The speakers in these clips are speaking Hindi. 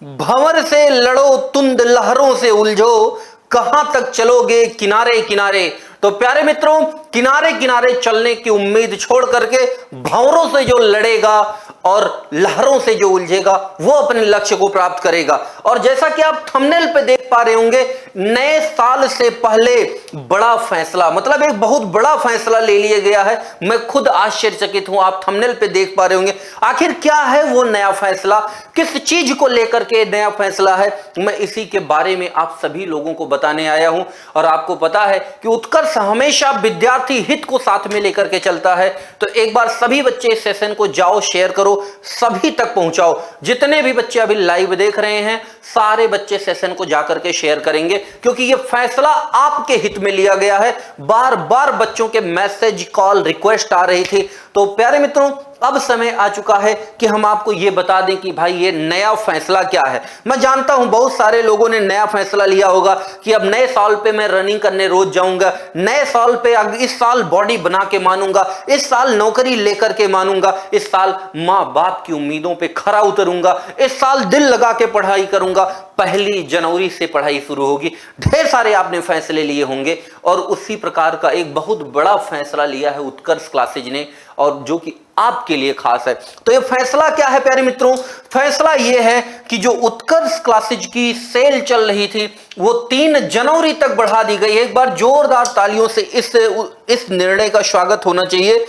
भंवर से लड़ो तुंद लहरों से उलझो, कहां तक चलोगे किनारे किनारे। तो प्यारे मित्रों, किनारे किनारे चलने की उम्मीद छोड़ करके भंवरों से जो लड़ेगा और लहरों से जो उलझेगा वो अपने लक्ष्य को प्राप्त करेगा। और जैसा कि आप थंबनेल पे देख पा रहे होंगे, नए साल से पहले बड़ा फैसला, मतलब एक बहुत बड़ा फैसला ले लिया गया है। मैं खुद आश्चर्यचकित हूं, आप थंबनेल पे देख पा रहे होंगे। आखिर क्या है वो नया फैसला, किस चीज को लेकर के नया फैसला है, मैं इसी के बारे में आप सभी लोगों को बताने आया हूं। और आपको पता है कि उत्कर्ष हमेशा विद्यार्थी हित को साथ में लेकर के चलता है। तो एक बार सभी बच्चे इस सेशन को जाओ, शेयर करो, सभी तक पहुंचाओ। जितने भी बच्चे अभी लाइव देख रहे हैं, सारे बच्चे सेशन को जाकर के शेयर करेंगे, क्योंकि यह फैसला आपके हित में लिया गया है। बार बार बच्चों के मैसेज, कॉल, रिक्वेस्ट आ रही थी। तो प्यारे मित्रों, अब समय आ चुका है कि हम आपको यह बता दें कि भाई ये नया फैसला क्या है। मैं जानता हूं बहुत सारे लोगों ने नया फैसला लिया होगा कि अब नए साल पे मैं रनिंग करने रोज जाऊंगा, नए साल पे इस साल बॉडी बना के मानूंगा, इस साल नौकरी लेकर के मानूंगा, इस साल मां बाप की उम्मीदों पे खरा उतरूंगा, इस साल दिल लगा के पढ़ाई करूंगा, 1 जनवरी से पढ़ाई शुरू होगी। ढेर सारे आपने फैसले लिए होंगे और उसी प्रकार का एक बहुत बड़ा फैसला लिया है उत्कर्ष क्लासेज ने, और जो कि आपके लिए खास है। तो ये फैसला क्या है प्यारे मित्रों? फैसला ये है कि जो उत्कर्ष क्लासेज की सेल चल रही थी वो 3 जनवरी तक बढ़ा दी गई है। एक बार जोरदार तालियों से इस निर्णय का स्वागत होना चाहिए।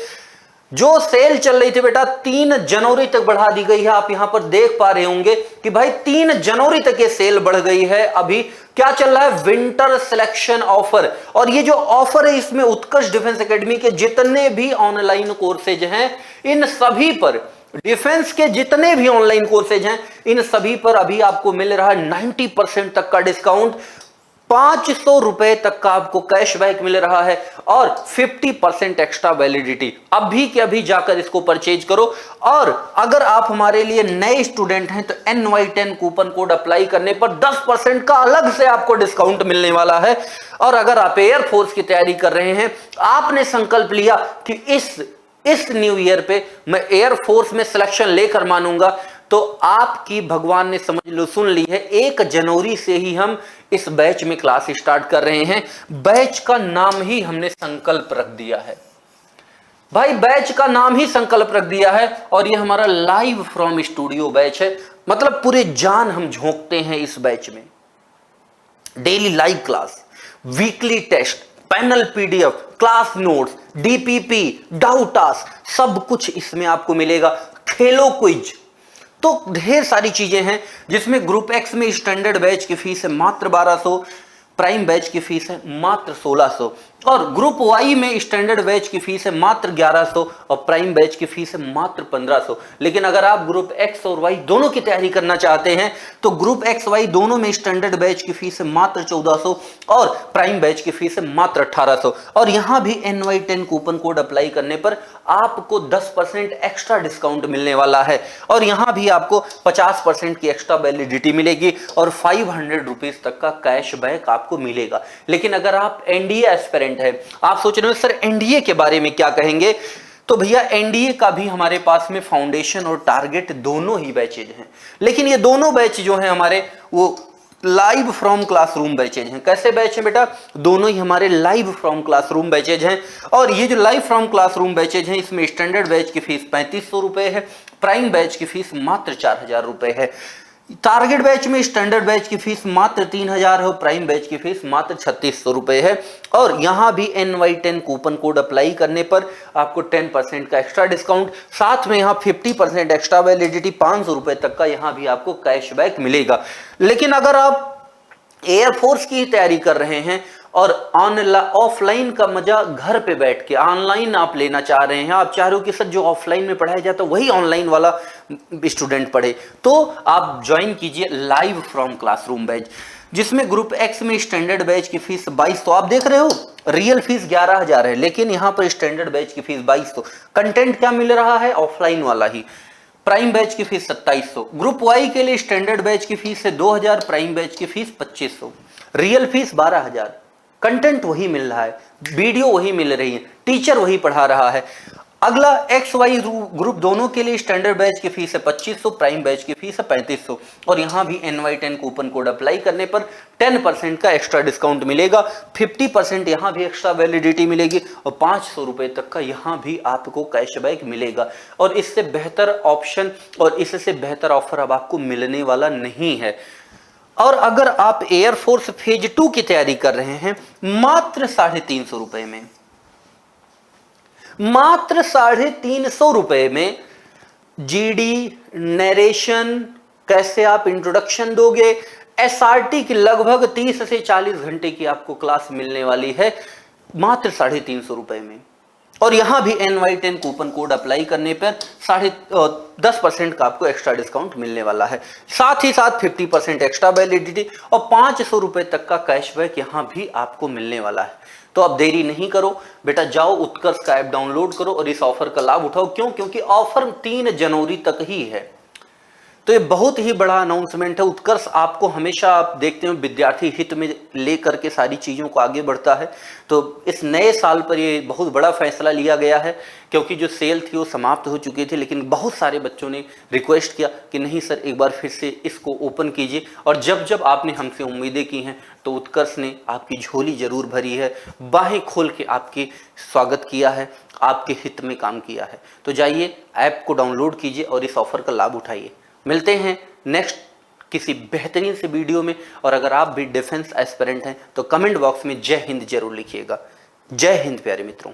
जो सेल चल रही थी बेटा 3 जनवरी तक बढ़ा दी गई है। आप यहां पर देख पा रहे होंगे कि भाई 3 जनवरी तक ये सेल बढ़ गई है। अभी क्या चल रहा है? Winter selection offer. और ये जो ऑफर है इसमें उत्कर्ष डिफेंस एकेडमी के जितने भी ऑनलाइन कोर्सेज हैं, इन सभी पर, डिफेंस के जितने भी ऑनलाइन कोर्सेज हैं, इन सभी पर अभी आपको मिल रहा है 90% तक का डिस्काउंट। 500 रुपए तक का आपको कैशबैक मिल रहा है और 50% एक्स्ट्रा वैलिडिटी। अभी के अभी जाकर इसको परचेज करो। और अगर आप हमारे लिए नए स्टूडेंट हैं तो NY10 कूपन कोड अप्लाई करने पर 10% का अलग से आपको डिस्काउंट मिलने वाला है। और अगर आप एयरफोर्स की तैयारी कर रहे हैं, आपने संकल्प लिया कि इस न्यू ईयर पे मैं एयरफोर्स में सिलेक्शन लेकर मानूंगा, तो आपकी भगवान ने समझ लो सुन ली है। 1 जनवरी से ही हम इस बैच में क्लास स्टार्ट कर रहे हैं। बैच का नाम ही हमने संकल्प रख दिया है भाई, बैच का नाम ही संकल्प रख दिया है। और ये हमारा लाइव फ्रॉम स्टूडियो बैच है, मतलब पूरे जान हम झोंकते हैं इस बैच में। Daily live class, weekly test, panel PDF, class notes, DPP, doubt task, सब कुछ इसमें आपको मिलेगा। खेलो क्विज, तो ढेर सारी चीजें हैं जिसमें ग्रुप X में स्टैंडर्ड बैच की फीस है मात्र 1200, प्राइम बैच की फीस है मात्र 1600, और ग्रुप Y में स्टैंडर्ड बैच की फीस है मात्र 1100 और प्राइम बैच की फीस है मात्र 1500। लेकिन अगर आप ग्रुप X और Y दोनों की तैयारी करना चाहते हैं तो ग्रुप X Y दोनों में स्टैंडर्ड बैच की फीस है मात्र 1400 और प्राइम बैच की फीस है मात्र 1800। और यहां भी NY10 कूपन कोड अप्लाई करने पर आपको 10% एक्स्ट्रा डिस्काउंट मिलने वाला है। और यहां भी आपको 50% की एक्स्ट्रा वैलिडिटी मिलेगी और 500 रुपीज तक का कैशबैक आपको मिलेगा। लेकिन अगर आप NDA एस्पिरेंट है, आप सोच रहे हो सर NDA के बारे में क्या कहेंगे, तो भैया NDA का भी हमारे पास में फाउंडेशन और टारगेट दोनों ही बैचेज हैं। लेकिन ये दोनों बैच जो हैं हमारे, वो लाइव फ्रॉम क्लासरूम बैचेज हैं। कैसे बैच हैं बेटा? दोनों ही हमारे लाइव फ्रॉम क्लासरूम बैचेज हैं। और ये जो लाइव फ्रॉम क्लासरूम बैचेज हैं, इसमें स्टैंडर्ड बैच की फीस 3500 रुपए है, प्राइम बैच की फीस मात्र 4000 रुपए है, टारगेट बैच में स्टैंडर्ड बैच की फीस मात्र 3000 है और प्राइम बैच की फीस मात्र 3600 रुपए है। और यहां भी NY10 कूपन कोड अप्लाई करने पर आपको 10% का एक्स्ट्रा डिस्काउंट, साथ में यहां 50% एक्स्ट्रा वैलिडिटी, 500 रुपए तक का यहां भी आपको कैशबैक मिलेगा। लेकिन अगर आप एयरफोर्स की तैयारी कर रहे हैं और ऑफलाइन का मजा घर पे बैठ के ऑनलाइन आप लेना चाह रहे हैं, आप चाह रहे हो कि सर जो ऑफलाइन में पढ़ाया जाता है वही ऑनलाइन वाला स्टूडेंट पढ़े, तो आप ज्वाइन कीजिए लाइव फ्रॉम क्लासरूम बैच, जिसमें ग्रुप X में स्टैंडर्ड बैच की फीस 2200। आप देख रहे हो रियल फीस 11000 है, लेकिन यहां पर स्टैंडर्ड बैच की फीस 2200। कंटेंट क्या मिल रहा है? ऑफलाइन वाला ही। प्राइम बैच की फीस 2700। ग्रुप Y के लिए स्टैंडर्ड बैच की फीस है 2000, प्राइम बैच की फीस 2500, रियल फीस 12000। कंटेंट वही मिल रहा है, वीडियो वही मिल रही है, टीचर वही पढ़ा रहा है। अगला एक्स वाई ग्रुप दोनों के लिए स्टैंडर्ड बैच की फीस है 2500, प्राइम बैच की फीस है 3500 और यहां भी NY10 कूपन कोड अप्लाई करने पर 10% का एक्स्ट्रा डिस्काउंट मिलेगा, 50% यहां भी एक्स्ट्रा वैलिडिटी मिलेगी और 500 रुपए तक का यहां भी आपको कैशबैक मिलेगा। और इससे बेहतर ऑप्शन और इससे बेहतर ऑफर अब आपको मिलने वाला नहीं है। और अगर आप एयरफोर्स फेज 2 की तैयारी कर रहे हैं मात्र 350 रुपए में, मात्र 350 रुपए में जीडी, नरेशन, कैसे आप इंट्रोडक्शन दोगे, एसआरटी की लगभग 30 से 40 घंटे की आपको क्लास मिलने वाली है मात्र 350 रुपए में। और यहां भी NY10 कूपन कोड अप्लाई करने पर 10% का आपको एक्स्ट्रा डिस्काउंट मिलने वाला है। साथ ही साथ 50% एक्स्ट्रा वैलिडिटी और 500 रुपए तक का कैशबैक यहां भी आपको मिलने वाला है। तो अब देरी नहीं करो बेटा, जाओ उत्कर्ष का ऐप डाउनलोड करो और इस ऑफर का लाभ उठाओ। क्यों? क्योंकि ऑफर 3 जनवरी तक ही है। तो ये बहुत ही बड़ा अनाउंसमेंट है। उत्कर्ष आपको हमेशा, आप देखते हैं, विद्यार्थी हित में लेकर के सारी चीज़ों को आगे बढ़ता है। तो इस नए साल पर ये बहुत बड़ा फैसला लिया गया है, क्योंकि जो सेल थी वो समाप्त हो चुकी थी, लेकिन बहुत सारे बच्चों ने रिक्वेस्ट किया कि नहीं सर एक बार फिर से इसको ओपन कीजिए। और जब जब आपने हमसे उम्मीदें की हैं तो उत्कर्ष ने आपकी झोली जरूर भरी है, बाहें खोल के आपके स्वागत किया है, आपके हित में काम किया है। तो जाइए ऐप को डाउनलोड कीजिए और इस ऑफर का लाभ उठाइए। मिलते हैं नेक्स्ट किसी बेहतरीन से वीडियो में। और अगर आप भी डिफेंस एस्पिरेंट हैं तो कमेंट बॉक्स में जय हिंद जरूर लिखिएगा। जय हिंद प्यारे मित्रों।